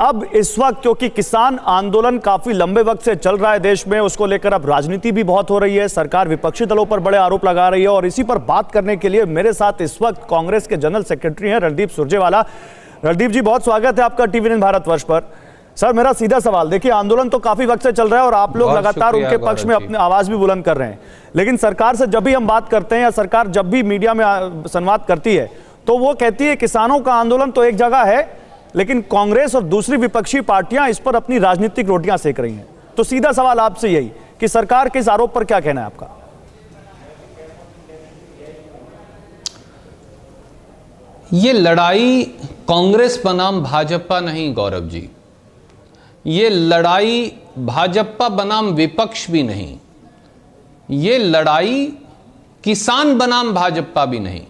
अब इस वक्त क्योंकि किसान आंदोलन काफी लंबे वक्त से चल रहा है देश में, उसको लेकर अब राजनीति भी बहुत हो रही है, सरकार विपक्षी दलों पर बड़े आरोप लगा रही है। और इसी पर बात करने के लिए मेरे साथ इस वक्त कांग्रेस के जनरल सेक्रेटरी हैं रणदीप सुरजेवाला। रणदीप जी, बहुत स्वागत है आपका टीवी 9 भारतवर्ष पर। सर, मेरा सीधा सवाल, देखिए आंदोलन तो काफी वक्त से चल रहा है और आप लोग लगातार उनके पक्ष में अपनी आवाज भी बुलंद कर रहे हैं, लेकिन सरकार से जब भी हम बात करते हैं या सरकार जब भी मीडिया में संवाद करती है तो वो कहती है किसानों का आंदोलन तो एक जगह है, लेकिन कांग्रेस और दूसरी विपक्षी पार्टियां इस पर अपनी राजनीतिक रोटियां सेक रही हैं। तो सीधा सवाल आपसे यही कि सरकार के इस आरोप पर क्या कहना है आपका? ये लड़ाई कांग्रेस बनाम भाजपा नहीं गौरव जी, ये लड़ाई भाजपा बनाम विपक्ष भी नहीं, ये लड़ाई किसान बनाम भाजपा भी नहीं,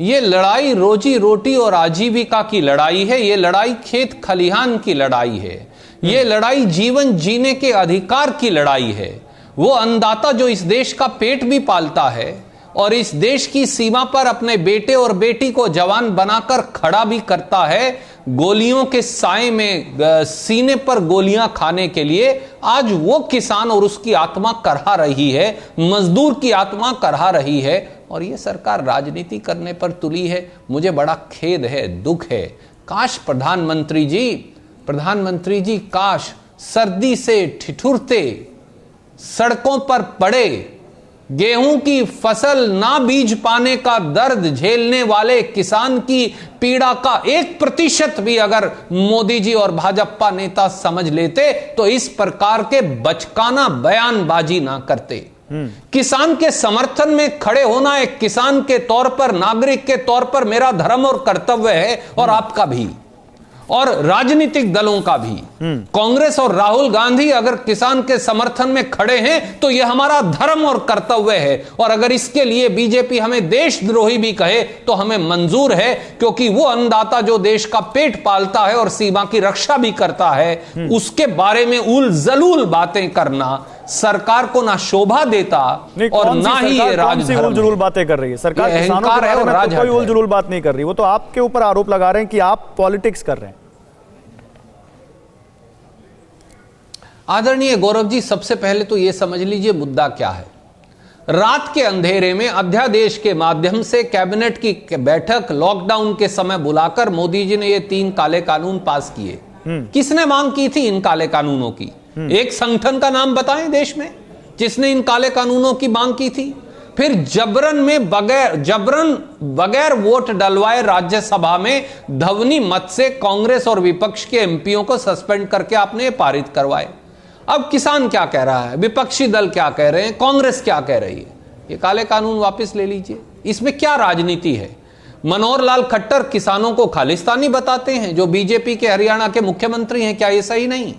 ये लड़ाई रोजी रोटी और आजीविका की लड़ाई है, ये लड़ाई खेत खलिहान की लड़ाई है, ये लड़ाई जीवन जीने के अधिकार की लड़ाई है। वो अन्नदाता जो इस देश का पेट भी पालता है और इस देश की सीमा पर अपने बेटे और बेटी को जवान बनाकर खड़ा भी करता है, गोलियों के साए में सीने पर गोलियां खाने के लिए, आज वो किसान और उसकी आत्मा करहा रही है, मजदूर की आत्मा करहा रही है, और ये सरकार राजनीति करने पर तुली है। मुझे बड़ा खेद है, दुख है। काश प्रधानमंत्री जी काश सर्दी से ठिठुरते सड़कों पर पड़े, गेहूं की फसल ना बीज पाने का दर्द झेलने वाले किसान की पीड़ा का 1% भी अगर मोदी जी और भाजपा नेता समझ लेते तो इस प्रकार के बचकाना बयानबाजी ना करते। किसान के समर्थन में खड़े होना एक किसान के तौर पर, नागरिक के तौर पर मेरा धर्म और कर्तव्य है, और आपका भी, और राजनीतिक दलों का भी। कांग्रेस और राहुल गांधी अगर किसान के समर्थन में खड़े हैं तो यह हमारा धर्म और कर्तव्य है, और अगर इसके लिए बीजेपी हमें देशद्रोही भी कहे तो हमें मंजूर है, क्योंकि वो अन्नदाता जो देश का पेट पालता है और सीमा की रक्षा भी करता है, उसके बारे में उल जलूल बातें करना सरकार को ना शोभा देता और ना ही ये राजधर्म। उल-जुलूल बातें कर रही है सरकार, किसानों के बारे में तो कोई उल-जुलूल बात नहीं कर रही। वो तो आपके ऊपर आरोप लगा रहे हैं कि आप पॉलिटिक्स कर रहे हैं। आदरणीय गौरव जी, सबसे पहले तो ये समझ लीजिए मुद्दा क्या है। रात के अंधेरे में अध्यादेश के माध्यम से कैबिनेट की बैठक लॉकडाउन के समय बुलाकर मोदी जी ने ये 3 काले कानून पास किए। किसने मांग की थी इन काले कानूनों की? एक संगठन का नाम बताएं देश में जिसने इन काले कानूनों की मांग की थी? फिर जबरन बगैर वोट डलवाए राज्यसभा में ध्वनि मत से कांग्रेस और विपक्ष के एमपीओं को सस्पेंड करके आपने पारित करवाए। अब किसान क्या कह रहा है, विपक्षी दल क्या कह रहे हैं, कांग्रेस क्या कह रही है? ये काले कानून वापस ले लीजिए। इसमें क्या राजनीति है? मनोहर लाल खट्टर किसानों को खालिस्तानी बताते हैं जो बीजेपी के हरियाणा के मुख्यमंत्री हैं। क्या ये सही नहीं?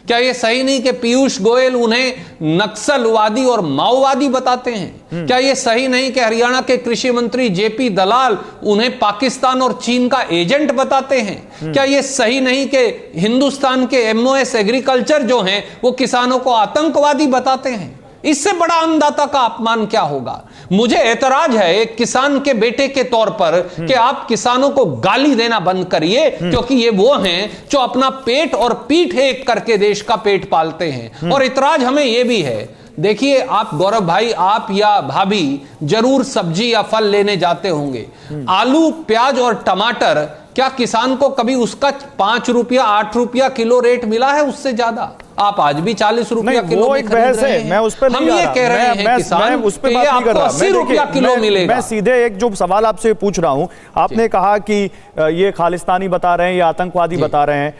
क्या ये सही नहीं कि पीयूष गोयल उन्हें नक्सलवादी और माओवादी बताते हैं? क्या ये सही नहीं कि हरियाणा के कृषि मंत्री जेपी दलाल उन्हें पाकिस्तान और चीन का एजेंट बताते हैं? क्या ये सही नहीं कि हिंदुस्तान के एमओएस एग्रीकल्चर जो हैं वो किसानों को आतंकवादी बताते हैं? इससे बड़ा अन्नदाता का अपमान क्या होगा? मुझे ऐतराज है एक किसान के बेटे के तौर पर कि आप किसानों को गाली देना बंद करिए, क्योंकि ये वो हैं जो अपना पेट और पीठ एक करके देश का पेट पालते हैं। और ऐतराज हमें ये भी है, देखिए आप गौरव भाई, आप या भाभी जरूर सब्जी या फल लेने जाते होंगे। आलू, प्याज और टमाटर, क्या किसान को कभी उसका 5 रुपया 8 रुपया किलो रेट मिला है? उससे ज्यादा आप आज भी 40 रुपया किलो में खरीद रहे हैं। मैं उस पे हम ये कह रहे हैं किसान उस पे बात नहीं कर रहा। 80 रुपया किलो मिलेगा। मैं सीधे एक जो सवाल आपसे पूछ रहा हूं, आपने कहा कि ये खालिस्तानी बता रहे हैं, ये आतंकवादी बता रहे हैं,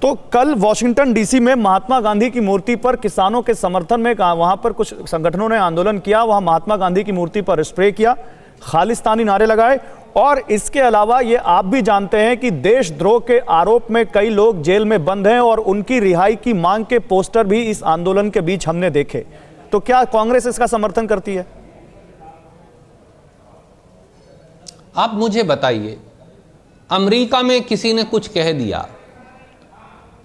तो कल वॉशिंगटन डीसी में महात्मा गांधी की मूर्ति पर किसानों के समर्थन में वहां पर कुछ संगठनों ने आंदोलन किया, वहां महात्मा गांधी की मूर्ति पर स्प्रे किया, खालिस्तानी नारे लगाए, और इसके अलावा ये आप भी जानते हैं कि देशद्रोह के आरोप में कई लोग जेल में बंद हैं और उनकी रिहाई की मांग के पोस्टर भी इस आंदोलन के बीच हमने देखे। तो क्या कांग्रेस इसका समर्थन करती है? आप मुझे बताइए, अमेरिका में किसी ने कुछ कह दिया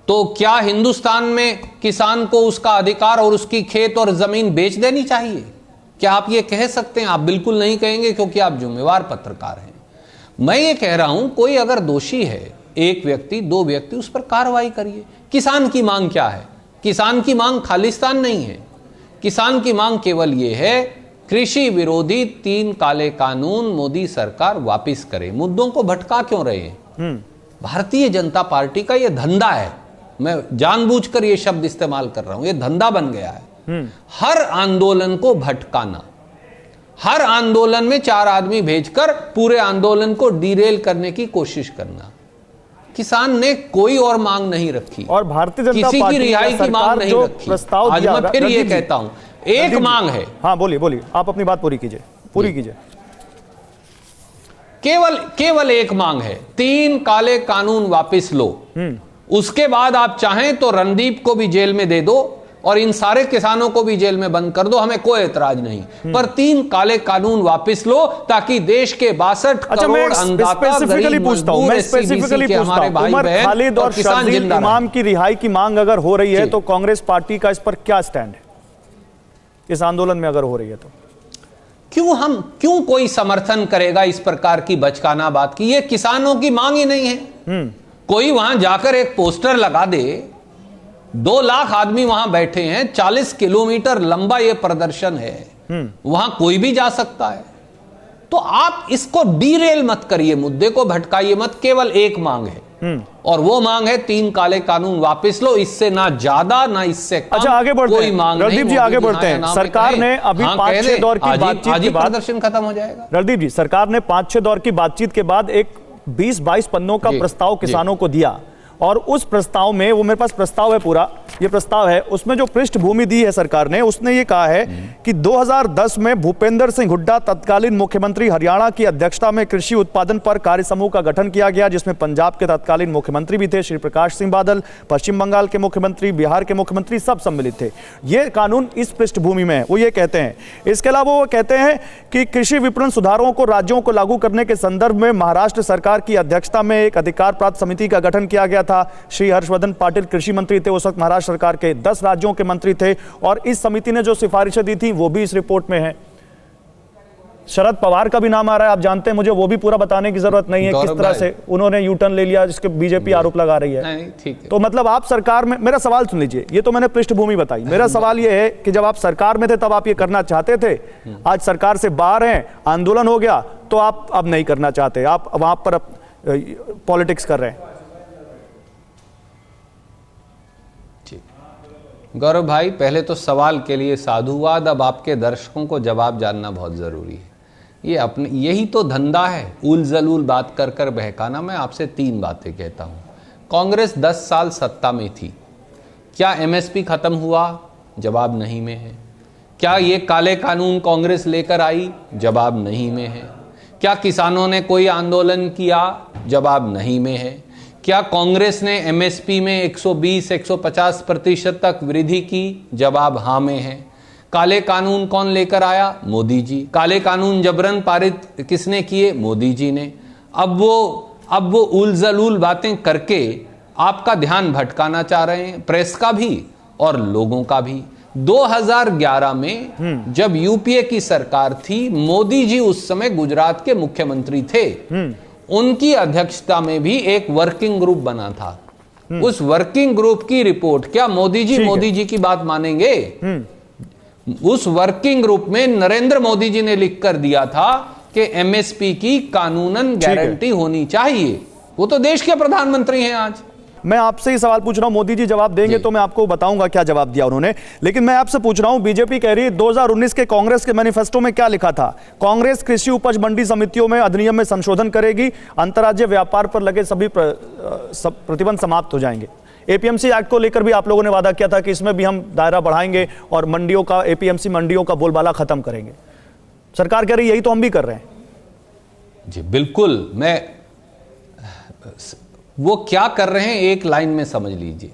तो क्या हिंदुस्तान में किसान को उसका अधिकार और उसकी खेत और जमीन बेच देनी चाहिए? क्या आप ये कह सकते हैं? आप बिल्कुल नहीं कहेंगे, क्योंकि आप जिम्मेवार पत्रकार हैं। मैं ये कह रहा हूं, कोई अगर दोषी है एक व्यक्ति, दो व्यक्ति, उस पर कार्रवाई करिए। किसान की मांग क्या है? किसान की मांग खालिस्तान नहीं है। किसान की मांग केवल यह है, कृषि विरोधी 3 काले कानून मोदी सरकार वापस करे। मुद्दों को भटका क्यों रहे हैं? भारतीय जनता पार्टी का यह धंधा है। मैं जानबूझकर यह शब्द इस्तेमाल कर रहा हूं, यह धंधा बन गया है। हर आंदोलन को भटकाना, हर आंदोलन में 4 आदमी भेजकर पूरे आंदोलन को डीरेल करने की कोशिश करना। किसान ने कोई और मांग नहीं रखी और भारतीय जनता किसी पार्टी की रिहाई की मांग नहीं रखी। प्रस्ताव आज दिया, मैं फिर ये कहता हूं, एक मांग है। हाँ बोलिए बोलिए, आप अपनी बात पूरी कीजिए, पूरी कीजिए। केवल एक मांग है, 3 काले कानून वापस लो। उसके बाद आप चाहें तो रणदीप को भी जेल में दे दो और इन सारे किसानों को भी जेल में बंद कर दो, हमें कोई एतराज नहीं, पर 3 काले कानून वापस लो ताकि देश के 62 करोड़ अन्नदाता, गरीब मजदूर, एससीबीसी के हमारे भाई बहन और किसान जिंदा रहें। इमाम की रिहाई की मांग अगर हो रही है तो कांग्रेस पार्टी का इस पर क्या स्टैंड है? इस आंदोलन में अगर हो रही है तो क्यों कोई समर्थन करेगा इस प्रकार की बचकाना बात की? ये किसानों की मांग ही नहीं है। कोई वहां जाकर एक पोस्टर लगा दे, 2 लाख आदमी वहां बैठे हैं, 40 किलोमीटर लंबा यह प्रदर्शन है, वहां कोई भी जा सकता है। तो आप इसको डीरेल मत करिए, मुद्दे को भटकाइए मत। केवल एक मांग है और वो मांग है 3 काले कानून वापस लो। इससे ना ज्यादा ना इससे कम। अच्छा आगे बढ़ते कोई मांग नहीं। रणदीप जी आगे बढ़ते हैं। सरकार ने अभी 5-6 दौर की बातचीत के बाद प्रदर्शन खत्म हो जाएगा। रणदीप जी, सरकार ने 5-6 दौर की बातचीत के बाद एक 20-22 पन्नों का प्रस्ताव किसानों को दिया और उस प्रस्ताव में, वो मेरे पास प्रस्ताव है पूरा, ये प्रस्ताव है, उसमें जो पृष्ठभूमि दी है सरकार ने, उसने ये कहा है कि 2010 में भूपेंद्र सिंह हुड्डा तत्कालीन मुख्यमंत्री हरियाणा की अध्यक्षता में कृषि उत्पादन पर कार्य समूह का गठन किया गया, जिसमें पंजाब के तत्कालीन मुख्यमंत्री भी थे श्री प्रकाश सिंह बादल, पश्चिम बंगाल के मुख्यमंत्री, बिहार के मुख्यमंत्री, सब सम्मिलित थे। ये कानून इस पृष्ठभूमि में है, वो ये कहते हैं। इसके अलावा वो कहते हैं कि कृषि विपणन सुधारों को राज्यों को लागू करने के संदर्भ में महाराष्ट्र सरकार की अध्यक्षता में एक अधिकार प्राप्त समिति का गठन किया गया था। श्री हर्षवर्धन पाटिल कृषि मंत्री थे उस वक्त, महाराष्ट्र सरकार के 10 राज्यों के मंत्री थे और इस समिति ने जो सिफारिशें दी थी वो भी इस रिपोर्ट में है। शरद पवार का भी नाम आ रहा है, आप जानते हैं, मुझे वो भी पूरा बताने की जरूरत नहीं है किस तरह से उन्होंने यू टर्न ले लिया, जिसके बीजेपी आरोप लगा रही है। नहीं, ठीक है। तो मतलब आप सरकार में, मेरा सवाल सुन लीजिए, ये तो मैंने पृष्ठभूमि बताई, मेरा सवाल ये है कि जब आप सरकार में थे तब आप ये करना चाहते थे, आज सरकार से बाहर हैं, आंदोलन हो गया तो आप अब नहीं करना चाहते, आप वहां पर पॉलिटिक्स कर रहे हैं। गौरव भाई, पहले तो सवाल के लिए साधुवाद, अब आपके दर्शकों को जवाब जानना बहुत ज़रूरी है। ये अपने, यही तो धंधा है, उल जलूल बात कर कर बहकाना। मैं आपसे 3 बातें कहता हूँ। कांग्रेस 10 साल सत्ता में थी, क्या एमएसपी खत्म हुआ? जवाब नहीं में है। क्या ये काले कानून कांग्रेस लेकर आई? जवाब नहीं में है। क्या किसानों ने कोई आंदोलन किया? जवाब नहीं में है। क्या कांग्रेस ने एमएसपी में 120-150% तक वृद्धि की? जवाब हाँ में है। काले कानून कौन लेकर आया? मोदी जी। काले कानून जबरन पारित किसने किए? मोदी जी ने। अब वो उलझलूल बातें करके आपका ध्यान भटकाना चाह रहे हैं, प्रेस का भी और लोगों का भी। 2011 में जब यूपीए की सरकार थी, मोदी जी उस समय गुजरात के मुख्यमंत्री थे, उनकी अध्यक्षता में भी एक वर्किंग ग्रुप बना था। उस वर्किंग ग्रुप की रिपोर्ट, क्या मोदी जी की बात मानेंगे? उस वर्किंग ग्रुप में नरेंद्र मोदी जी ने लिख कर दिया था कि एमएसपी की कानूनन गारंटी होनी चाहिए। वो तो देश के प्रधानमंत्री हैं आज। मैं आपसे ही सवाल पूछ रहा हूं, मोदी जी जवाब देंगे तो मैं आपको बताऊंगा क्या जवाब दिया उन्होंने, लेकिन मैं आपसे पूछ रहा हूं, बीजेपी कह रही है 2019 के कांग्रेस के मैनिफेस्टो में क्या लिखा था? कांग्रेस कृषि उपज मंडी समितियों में अधिनियम में संशोधन करेगी, अंतर्राज्यीय व्यापार पर लगे सभी प्रतिबंध समाप्त हो जाएंगे। एपीएमसी एक्ट को लेकर भी आप लोगों ने वादा किया था कि इसमें भी हम दायरा बढ़ाएंगे और मंडियों का, एपीएमसी मंडियों का बोलबाला खत्म करेंगे। सरकार कह रही यही तो हम भी कर रहे हैं। जी बिल्कुल, मैं वो क्या कर रहे हैं एक लाइन में समझ लीजिए।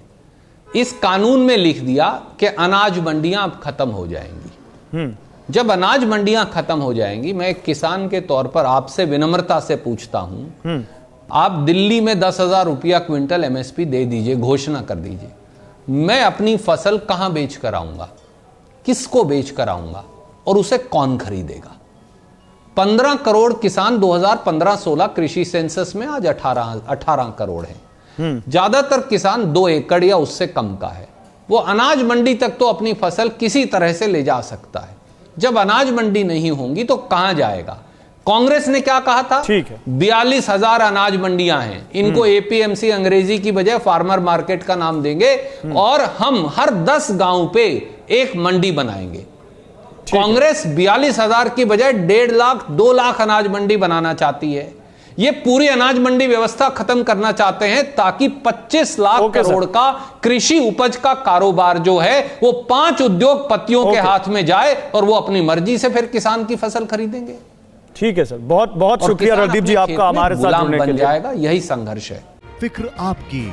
इस कानून में लिख दिया कि अनाज मंडियां अब खत्म हो जाएंगी। जब अनाज मंडियां खत्म हो जाएंगी, मैं एक किसान के तौर पर आपसे विनम्रता से पूछता हूं, आप दिल्ली में 10,000 रुपया क्विंटल एमएसपी दे दीजिए, घोषणा कर दीजिए, मैं अपनी फसल कहां बेच कर आऊंगा, किसको बेच कर आऊंगा और उसे कौन खरीदेगा? 15 करोड़ किसान 2015-16 कृषि सेंसस में आज 18 करोड़ हैं। ज्यादातर किसान 2 एकड़ या उससे कम का है। वो अनाज मंडी तक तो अपनी फसल किसी तरह से ले जा सकता है। जब अनाज मंडी नहीं होंगी तो कहां जाएगा? कांग्रेस ने क्या कहा था? ठीक है, 42,000 अनाज मंडियां हैं, इनको एपीएमसी अंग्रेजी की बजाय फार्मर मार्केट का नाम देंगे और हम हर 10 गांव पे एक मंडी बनाएंगे। कांग्रेस 42,000 की बजाय 1.5 लाख 2 लाख अनाज मंडी बनाना चाहती है। ये पूरी अनाज मंडी व्यवस्था खत्म करना चाहते हैं ताकि 25 लाख करोड़ का कृषि उपज का कारोबार जो है वो 5 उद्योगपतियों के हाथ में जाए और वो अपनी मर्जी से फिर किसान की फसल खरीदेंगे। ठीक है सर, बहुत बहुत शुक्रिया रणदीप जी आपका हमारे साथ जुड़ने के लिए। जाएगा, यही संघर्ष है। फिक्र आपकी,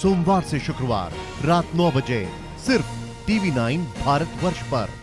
सोमवार से शुक्रवार रात 9 बजे सिर्फ TV9 भारतवर्ष पर।